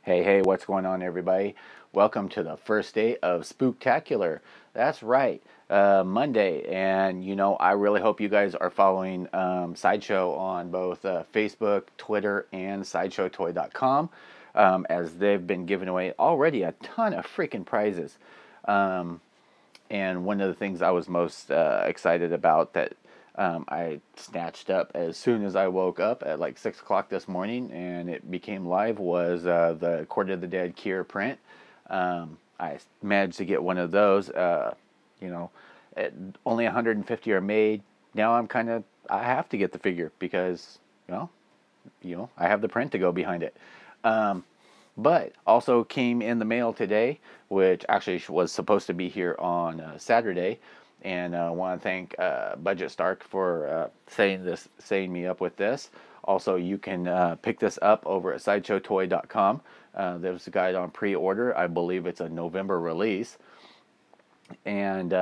Hey, what's going on, everybody? Welcome to the first day of Spooktacular. That's right, Monday, and I really hope you guys are following Sideshow on both Facebook, Twitter, and SideshowToy.com, as they've been giving away already a ton of freaking prizes. And one of the things I was most excited about that I snatched up as soon as I woke up at like 6 o'clock this morning and it became live was the Court of the Dead Kier print. I managed to get one of those. Only 150 are made. Now I have to get the figure because, I have the print to go behind it. But also came in the mail today, which actually was supposed to be here on Saturday. And I want to thank Budget Stark for setting me up with this. Also, you can pick this up over at SideshowToy.com. There's a guide on pre-order. I believe it's a November release. And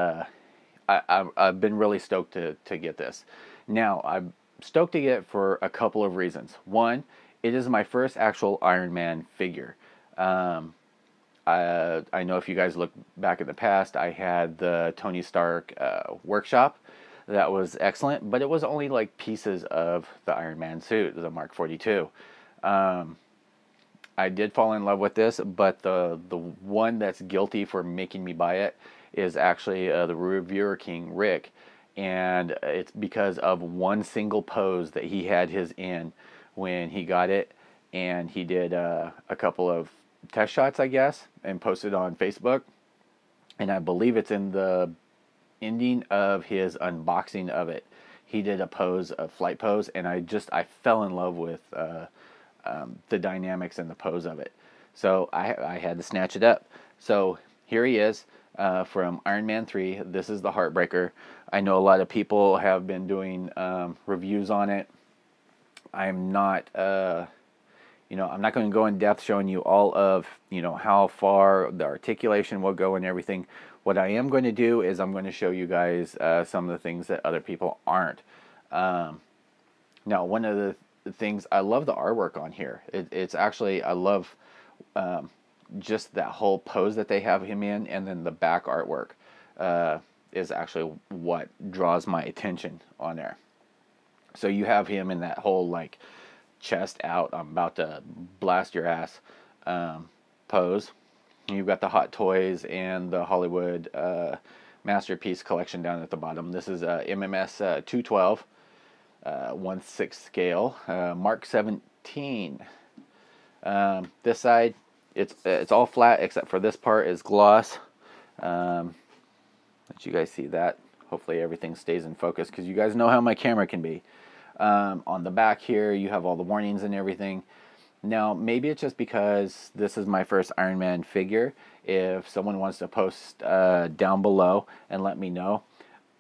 I've been really stoked to get this. Now, I'm stoked to get it for a couple of reasons. One, it is my first actual Iron Man figure. I know if you guys look back at the past, I had the Tony Stark workshop. That was excellent, but it was only like pieces of the Iron Man suit, the Mark 42. I did fall in love with this, but the one that's guilty for making me buy it is actually the Reviewer King Rick, and it's because of one single pose that he had his in when he got it, and he did a couple of test shots, I guess, and posted on Facebook, and I believe it's in the ending of his unboxing of it. He did a flight pose, and I fell in love with the dynamics and the pose of it. So I had to snatch it up. So here he is from Iron Man 3. This is the Heartbreaker. I know a lot of people have been doing reviews on it. I'm not I'm not going to go in depth showing you all of, how far the articulation will go and everything. What I am going to do is I'm going to show you guys some of the things that other people aren't. Now, one of the things, I love the artwork on here. It's actually, I love just that whole pose that they have him in, and then the back artwork is actually what draws my attention on there. So you have him in that whole, like, chest out, I'm about to blast your ass pose. You've got the Hot Toys and the Hollywood Masterpiece collection down at the bottom. This is MMS212 1/6 scale, Mark 17. This side, it's all flat except for this part is gloss. Let you guys see that. Hopefully everything stays in focus because you guys know how my camera can be. On the back here, you have all the warnings and everything. Now, maybe it's just because this is my first Iron Man figure. If someone wants to post down below and let me know.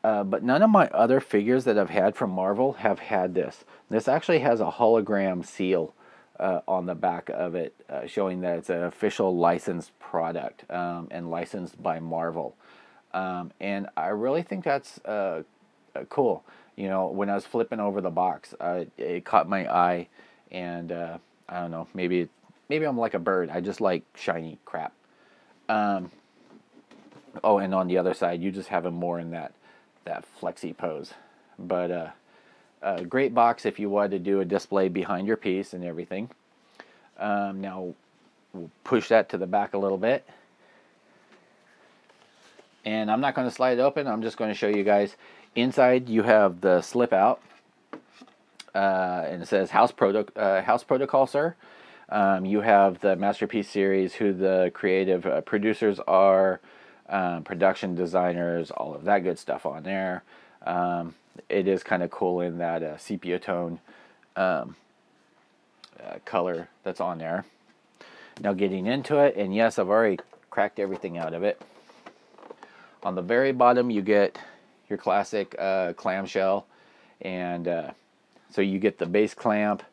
But none of my other figures that I've had from Marvel have had this. This actually has a hologram seal on the back of it, showing that it's an official licensed product and licensed by Marvel. And I really think that's cool. When I was flipping over the box, it caught my eye, and I don't know, maybe I'm like a bird. I just like shiny crap. Oh, and on the other side, you just have him more in that flexi pose. But a great box if you wanted to do a display behind your piece and everything. Now, we'll push that to the back a little bit. And I'm not going to slide it open. I'm just going to show you guys. Inside, you have the slip out, and it says House Protocol, sir. You have the Masterpiece series, who the creative producers are, production designers, all of that good stuff on there. It is kind of cool in that sepia tone color that's on there. Now, getting into it, and yes, I've already cracked everything out of it. On the very bottom, you get your classic clamshell, and so you get the base clamp,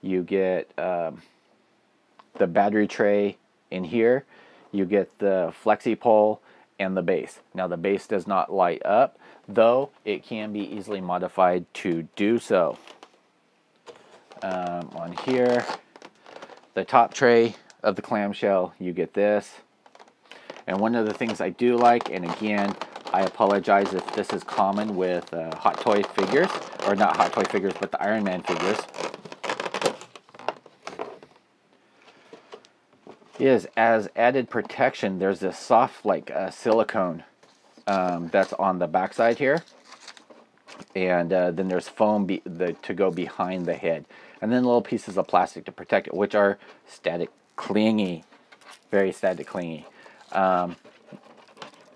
you get the battery tray in here, you get the flexi pole, and the base. Now, the base does not light up, though it can be easily modified to do so. On here, the top tray of the clamshell, you get this. And one of the things I do like, and again, I apologize if this is common with Hot Toy figures, or not Hot Toy figures, but the Iron Man figures, is as added protection, there's this soft like silicone that's on the backside here. And then there's foam to go behind the head. And then little pieces of plastic to protect it, which are static clingy, very static clingy.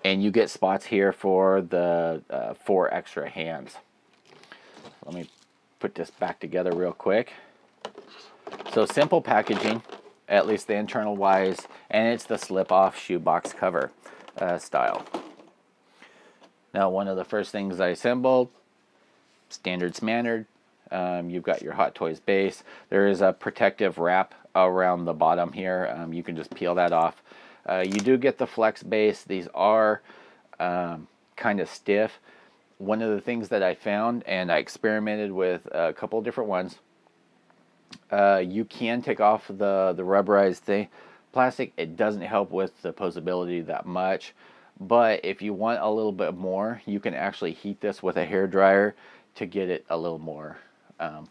And you get spots here for the 4 extra hands. Let me put this back together real quick. So simple packaging, at least the internal wise, and it's the slip-off shoebox cover style. Now, one of the first things I assembled, standards mannered. You've got your Hot Toys base. There is a protective wrap around the bottom here. You can just peel that off. You do get the flex base. These are kind of stiff. One of the things that I found, and I experimented with a couple of different ones, you can take off the rubberized plastic. It doesn't help with the posability that much, but if you want a little bit more, you can actually heat this with a hairdryer to get it a little more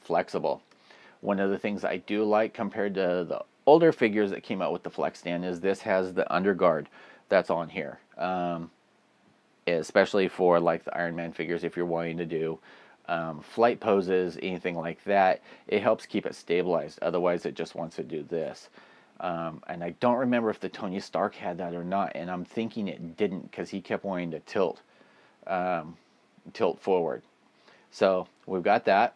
flexible. One of the things I do like compared to the older figures that came out with the flex stand is this has the underguard that's on here, especially for like the Iron Man figures. If you're wanting to do flight poses, anything like that, it helps keep it stabilized. Otherwise it just wants to do this. And I don't remember if the Tony Stark had that or not, and I'm thinking it didn't because he kept wanting to tilt forward. So we've got that.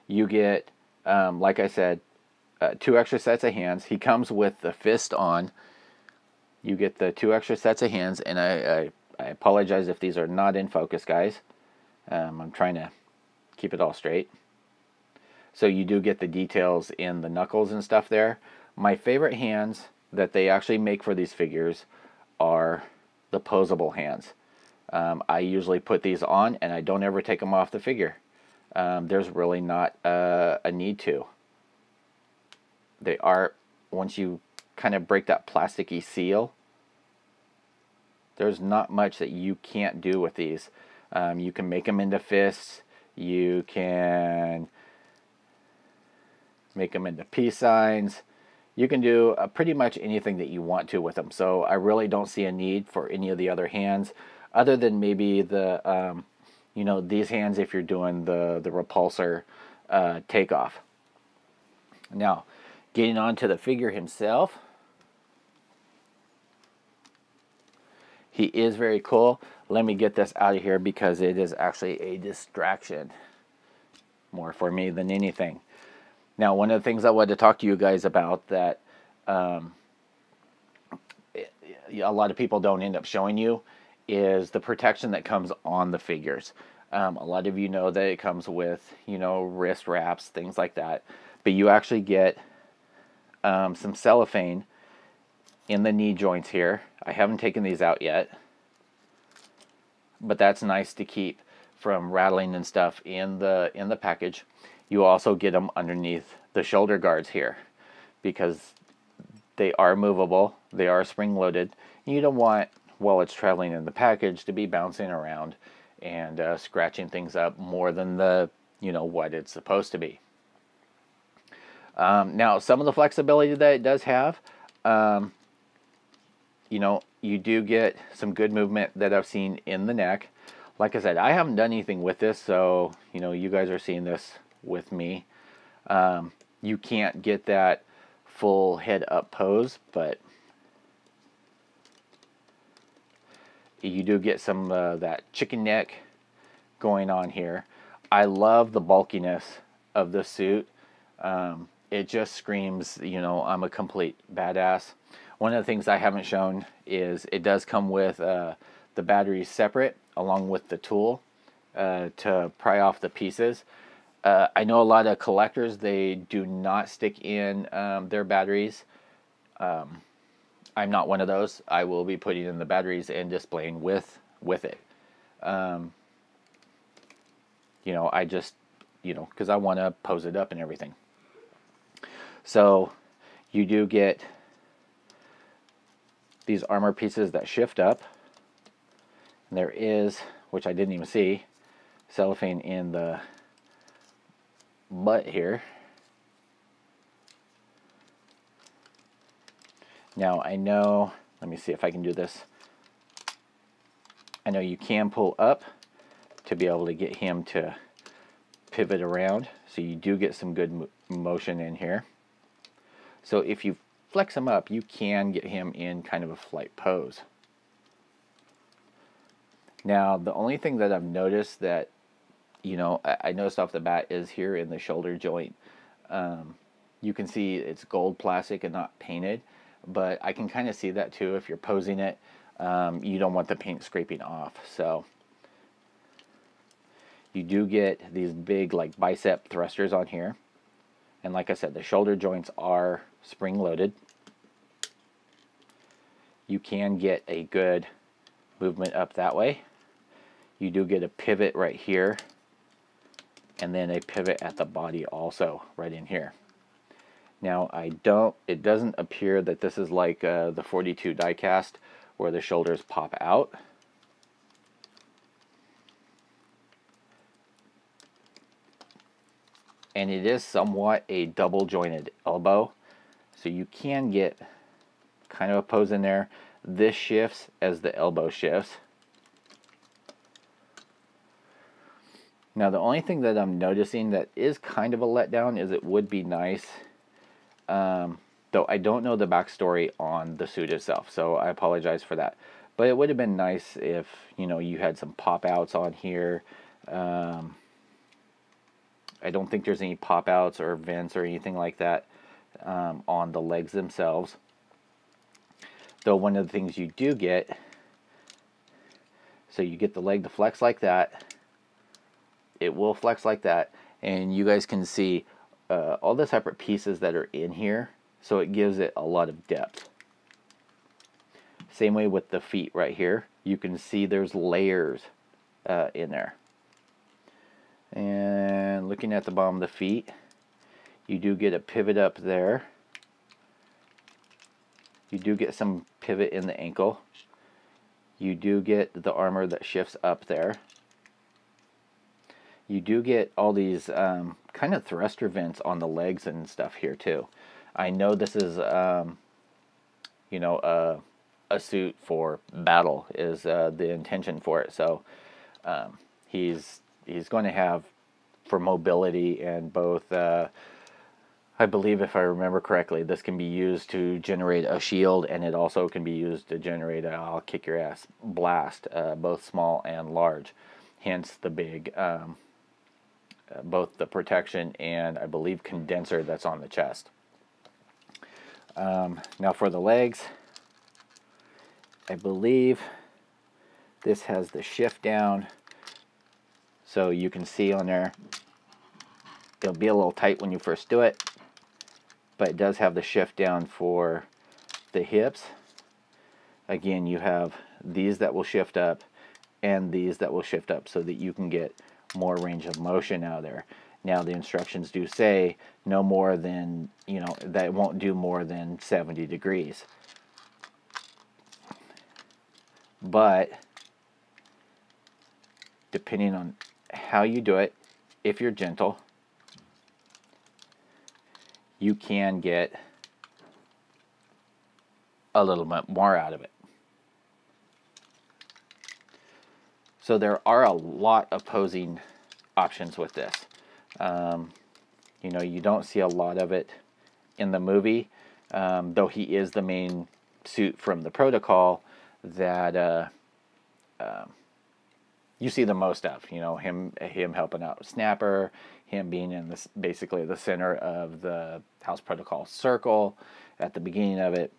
You get, like I said, 2 extra sets of hands. He comes with the fist on. You get the 2 extra sets of hands, and I apologize if these are not in focus, guys. I'm trying to keep it all straight. So you do get the details in the knuckles and stuff there. My favorite hands that they actually make for these figures are the posable hands. I usually put these on and I don't ever take them off the figure. There's really not a need to. They are, once you kind of break that plasticky seal, there's not much that you can't do with these. You can make them into fists. You can make them into peace signs. You can do pretty much anything that you want to with them. So I really don't see a need for any of the other hands, other than maybe the you know, these hands if you're doing the repulsor takeoff. Now, getting on to the figure himself, he is very cool. Let me get this out of here because it is actually a distraction, more for me than anything. Now, one of the things I wanted to talk to you guys about that a lot of people don't end up showing you is the protection that comes on the figures. A lot of you know that it comes with, you know, wrist wraps, things like that. But you actually get some cellophane in the knee joints here. I haven't taken these out yet, but that's nice to keep from rattling and stuff in the package. You also get them underneath the shoulder guards here because they are movable. They are spring loaded. You don't want, while it's traveling in the package, to be bouncing around and scratching things up more than the, you know, what it's supposed to be. Now, some of the flexibility that it does have, you know, you do get some good movement that I've seen in the neck. Like I said, I haven't done anything with this, so, you know, you guys are seeing this with me. You can't get that full head up pose, but you do get some that chicken neck going on here. I love the bulkiness of the suit. It just screams, you know, I'm a complete badass. One of the things I haven't shown is it does come with the batteries separate along with the tool to pry off the pieces. I know a lot of collectors, they do not stick in their batteries. I'm not one of those. I will be putting in the batteries and displaying with it. You know, I just, you know, because I want to pose it up and everything. So you do get these armor pieces that shift up. And there is, which I didn't even see, cellophane in the butt here. Now I know, let me see if I can do this. I know you can pull up to be able to get him to pivot around, so you do get some good motion in here. So if you flex him up, you can get him in kind of a flight pose. Now the only thing that I've noticed that, you know, I noticed off the bat is here in the shoulder joint. You can see it's gold plastic and not painted, but I can kind of see that too. If you're posing it, you don't want the paint scraping off. So you do get these big like bicep thrusters on here. And like I said, the shoulder joints are spring loaded. You can get a good movement up that way. You do get a pivot right here, and then a pivot at the body also right in here. Now it doesn't appear that this is like the 42 die cast where the shoulders pop out. And it is somewhat a double jointed elbow, so you can get kind of a pose in there. This shifts as the elbow shifts. Now the only thing that I'm noticing that is kind of a letdown is it would be nice, though I don't know the backstory on the suit itself, so I apologize for that. But it would have been nice if, you know, you had some pop outs on here. I don't think there's any pop outs or vents or anything like that on the legs themselves. Though one of the things you do get, so you get the leg to flex like that. It will flex like that, and you guys can see all the separate pieces that are in here, so it gives it a lot of depth. Same way with the feet right here. You can see there's layers in there. And looking at the bottom of the feet, you do get a pivot up there. You do get some pivot in the ankle. You do get the armor that shifts up there. You do get all these kind of thruster vents on the legs and stuff here too. I know this is, you know, a suit for battle is the intention for it. So he's going to have for mobility and both. I believe, if I remember correctly, this can be used to generate a shield, and it also can be used to generate a "I'll kick your ass" blast, both small and large. Hence the big. Both the protection and I believe condenser that's on the chest. Now for the legs, I believe this has the shift down, so you can see on there it'll be a little tight when you first do it, but it does have the shift down for the hips. Again, you have these that will shift up and these that will shift up so that you can get more range of motion out of there. Now the instructions do say no more than, you know, that it won't do more than 70 degrees. But depending on how you do it, if you're gentle, you can get a little bit more out of it. So there are a lot of posing options with this. You know, you don't see a lot of it in the movie, though he is the main suit from the protocol that you see the most of. You know, him helping out Snapper, him being in this basically the center of the House Protocol circle at the beginning of it.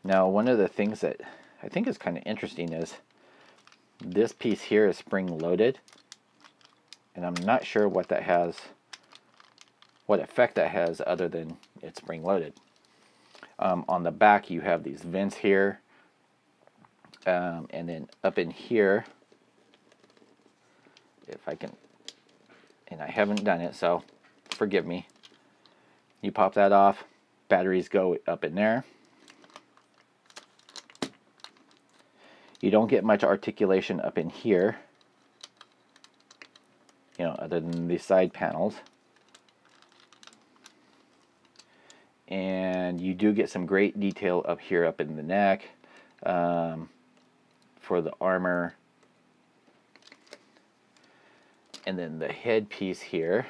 Now, one of the things that I think is kind of interesting is this piece here is spring loaded, and I'm not sure what that has, what effect that has other than it's spring loaded. On the back you have these vents here, and then up in here, if I can, and I haven't done it, so forgive me, You pop that off, batteries go up in there. You don't get much articulation up in here, you know, other than the side panels. And you do get some great detail up here, up in the neck, for the armor. And then the headpiece here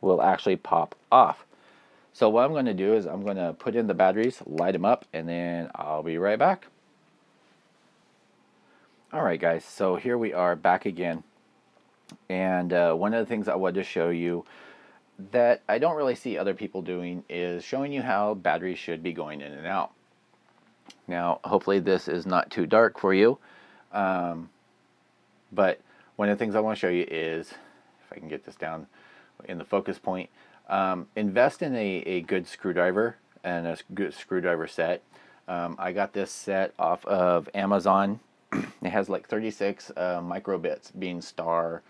will actually pop off. So what I'm going to do is I'm going to put in the batteries, light them up, and then I'll be right back. Alright guys, so here we are back again. And one of the things I wanted to show you that I don't really see other people doing is showing you how batteries should be going in and out. Now hopefully this is not too dark for you, but one of the things I want to show you is, if I can get this down in the focus point, invest in a good screwdriver and a good screwdriver set. I got this set off of Amazon. It has like 36 micro bits, being star,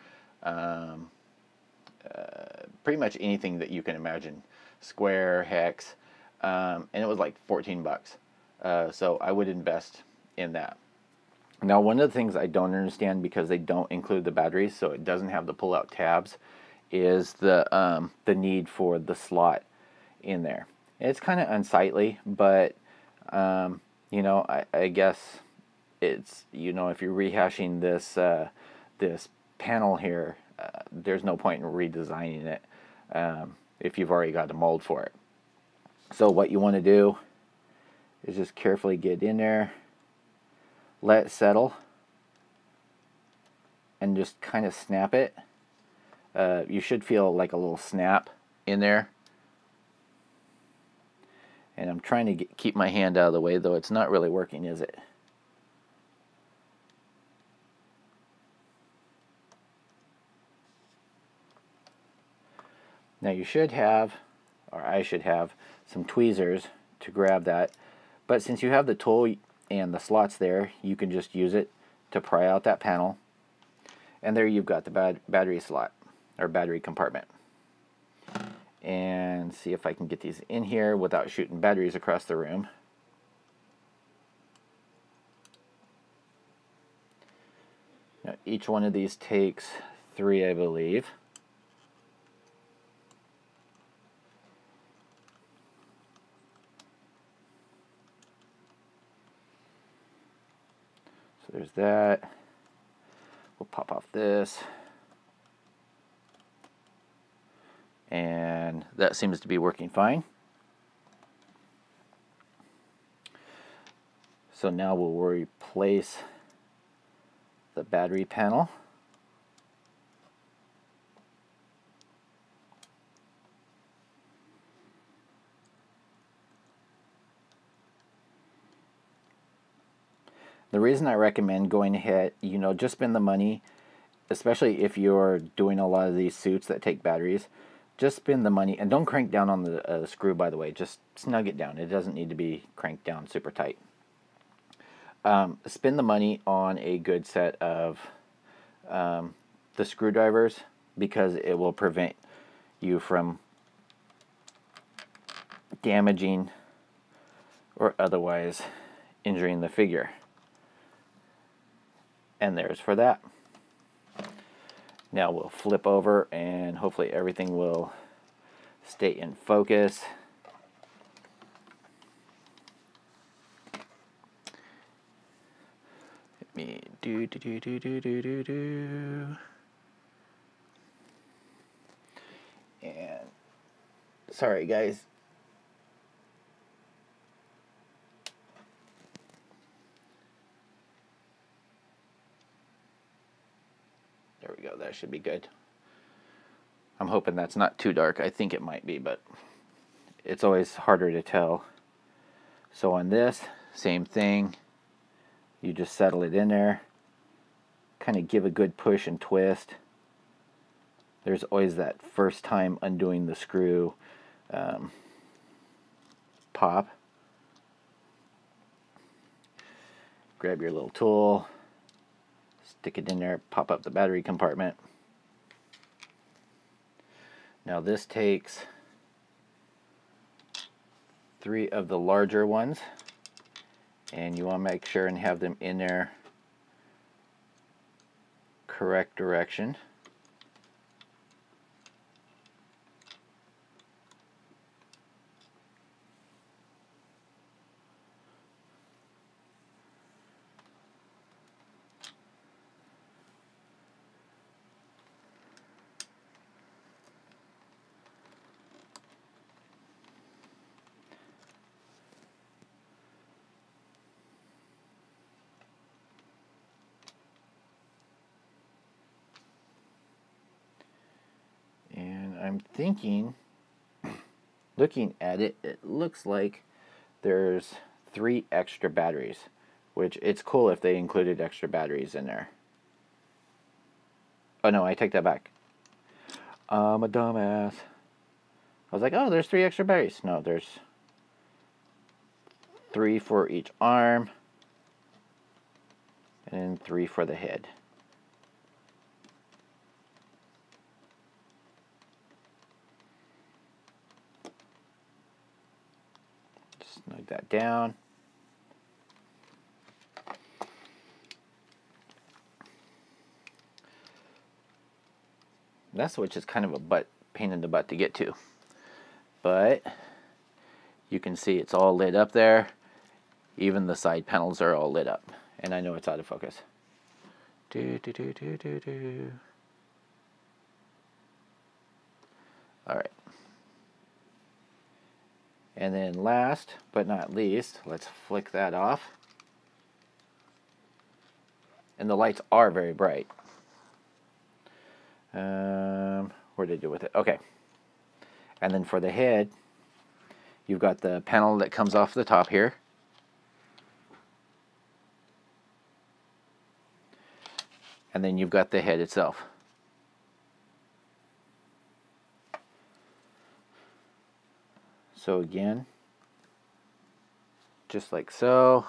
pretty much anything that you can imagine, square, hex, and it was like 14 bucks. So I would invest in that. Now one of the things I don't understand, because they don't include the batteries, so it doesn't have the pull-out tabs, is the need for the slot in there. It's kind of unsightly, but you know, I guess it's, you know, if you're rehashing this this panel here, there's no point in redesigning it if you've already got a mold for it. So what you want to do is just carefully get in there, let it settle, and just kind of snap it. You should feel like a little snap in there. And I'm trying to keep my hand out of the way, though it's not really working, is it? Now you should have, or I should have, some tweezers to grab that. But since you have the tool and the slots there, you can just use it to pry out that panel. And there you've got the battery slot, or battery compartment. And see if I can get these in here without shooting batteries across the room. Now, each one of these takes 3, I believe. So there's that. We'll pop off this. And that seems to be working fine. So now we'll replace the battery panel. The reason I recommend going ahead, you know, just spend the money, especially if you're doing a lot of these suits that take batteries. Just spend the money, and don't crank down on the screw, by the way. Just snug it down. It doesn't need to be cranked down super tight. Spend the money on a good set of the screwdrivers, because it will prevent you from damaging or otherwise injuring the figure. And there's for that. Now we'll flip over and hopefully everything will stay in focus. Let me do. And sorry guys. There we go, that should be good. I'm hoping that's not too dark. I think it might be, but it's always harder to tell. So on this, same thing. You just settle it in there. Kind of give a good push and twist. There's always that first time undoing the screw pop. Grab your little tool. Stick it in there, pop up the battery compartment. Now this takes 3 of the larger ones, and you want to make sure and have them in their correct direction. I'm thinking, looking at it, it looks like there's 3 extra batteries, which it's cool if they included extra batteries in there. Oh no, I take that back. I'm a dumbass. I was like, oh, there's 3 extra batteries. No, there's 3 for each arm, and 3 for the head. Snug that down. That switch is kind of a pain in the butt to get to, but you can see it's all lit up there. Even the side panels are all lit up, and I know it's out of focus. All right. And then last but not least, let's flick that off. And the lights are very bright. What did I do with it? Okay. And then for the head, you've got the panel that comes off the top here. And then you've got the head itself. So again, just like so.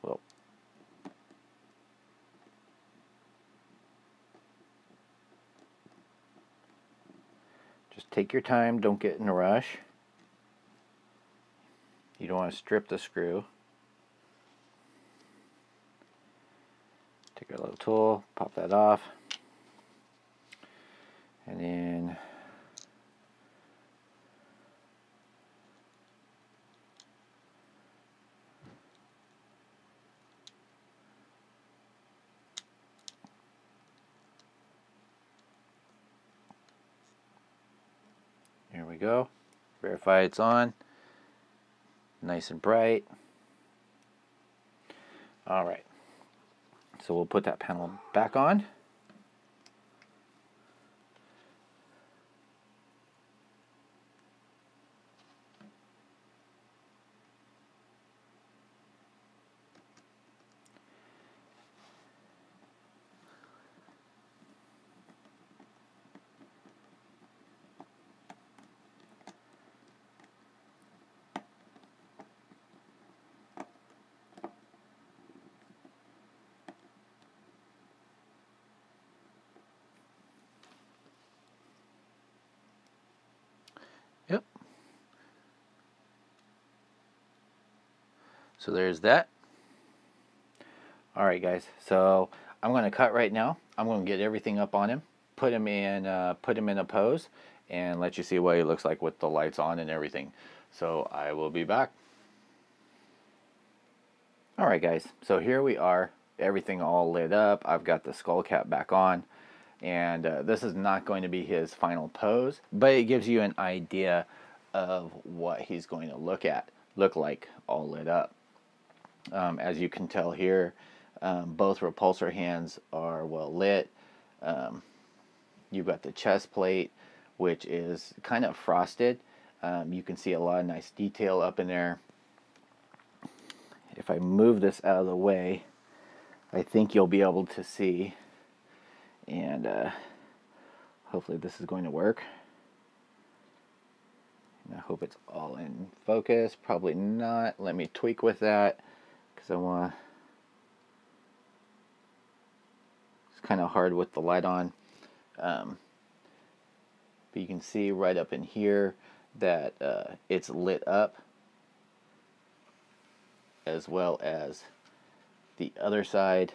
Well, just take your time, don't get in a rush. You don't want to strip the screw. Take our little tool, pop that off. And then here we go. Verify it's on. Nice and bright. Alright. So we'll put that panel back on. Yep. So there's that. Alright guys, so I'm going to cut right now. I'm going to get everything up on him, put him in a pose, and let you see what he looks like with the lights on and everything. So I will be back. Alright guys, so here we are, everything all lit up. I've got the skull cap back on, and this is not going to be his final pose, but it gives you an idea of what he's going to look like all lit up. As you can tell here, both repulsor hands are well lit. You've got the chest plate, which is kind of frosted. You can see a lot of nice detail up in there. If I move this out of the way, I think you'll be able to see, and hopefully this is going to work. And I hope it's all in focus. Probably not. Let me tweak with that, because I want to kind of hard with the light on. But you can see right up in here that it's lit up, as well as the other side,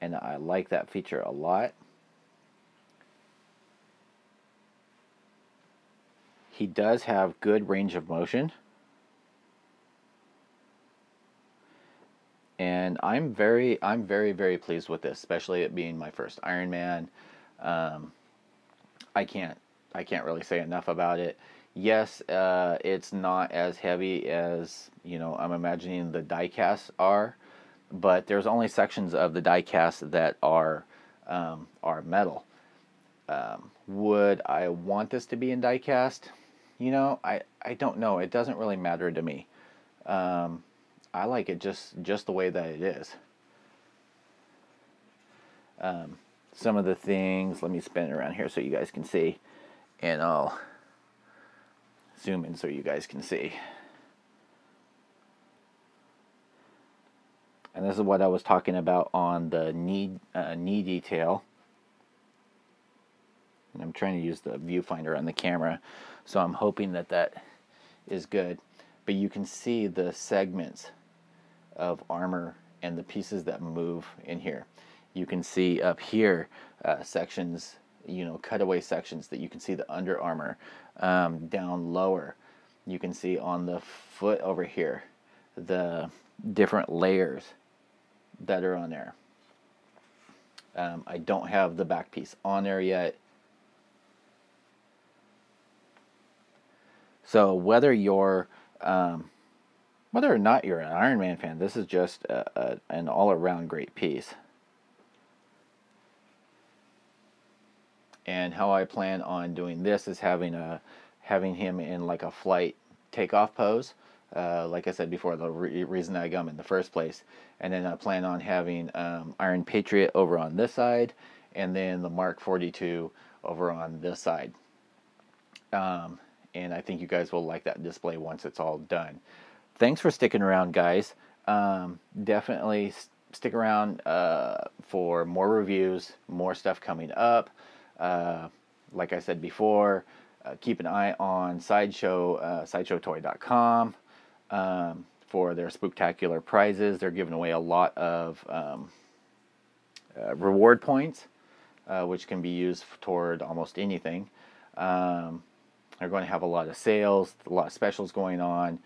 and I like that feature a lot. He does have good range of motion, and I'm very pleased with this, especially it being my first Iron Man. I can't really say enough about it. Yes, it's not as heavy as, you know, I'm imagining the die-casts are, but there's only sections of the die-cast that are metal. Would I want this to be in die-cast? You know, I don't know. It doesn't really matter to me. I like it just the way that it is. Some of the things, let me spin it around here so you guys can see, and I'll zoom in so you guys can see. And this is what I was talking about on the knee detail. And I'm trying to use the viewfinder on the camera, so I'm hoping that that is good. But you can see the segments of armor and the pieces that move in here. You can see up here sections, you know, cutaway sections that you can see the under armor. Down lower, you can see on the foot over here the different layers that are on there. I don't have the back piece on there yet. So whether or not you're an Iron Man fan, this is just an all-around great piece. And how I plan on doing this is having him in like a flight takeoff pose. Like I said before, the reason I got him in the first place. And then I plan on having Iron Patriot over on this side, and then the Mark 42 over on this side. And I think you guys will like that display once it's all done. Thanks for sticking around, guys. Definitely stick around for more reviews, more stuff coming up. Like I said before, keep an eye on Sideshow, sideshowtoy.com for their spooktacular prizes. They're giving away a lot of reward points, which can be used toward almost anything. They're going to have a lot of sales, a lot of specials going on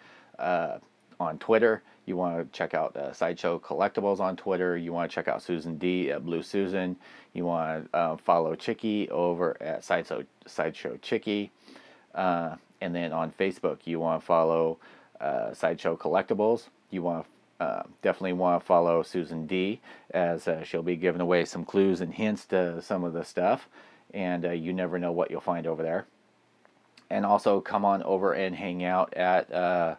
Twitter. You want to check out Sideshow Collectibles on Twitter. You want to check out Susan D at Blue Susan. You want to follow Chicky over at Sideshow Chicky. And then on Facebook, you want to follow Sideshow Collectibles. You want to definitely want to follow Susan D, as she'll be giving away some clues and hints to some of the stuff. And you never know what you'll find over there. And also come on over and hang out at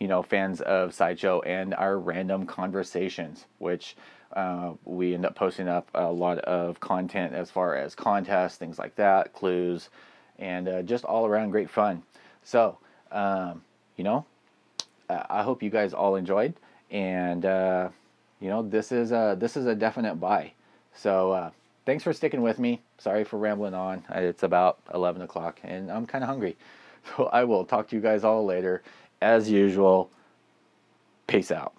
you know, fans of Sideshow and our random conversations, which we end up posting up a lot of content as far as contests, things like that, clues, and just all around great fun. So, you know, I hope you guys all enjoyed, and you know, this is a definite buy. So thanks for sticking with me. Sorry for rambling on. It's about 11 o'clock, and I'm kind of hungry. So I will talk to you guys all later. As usual, peace out.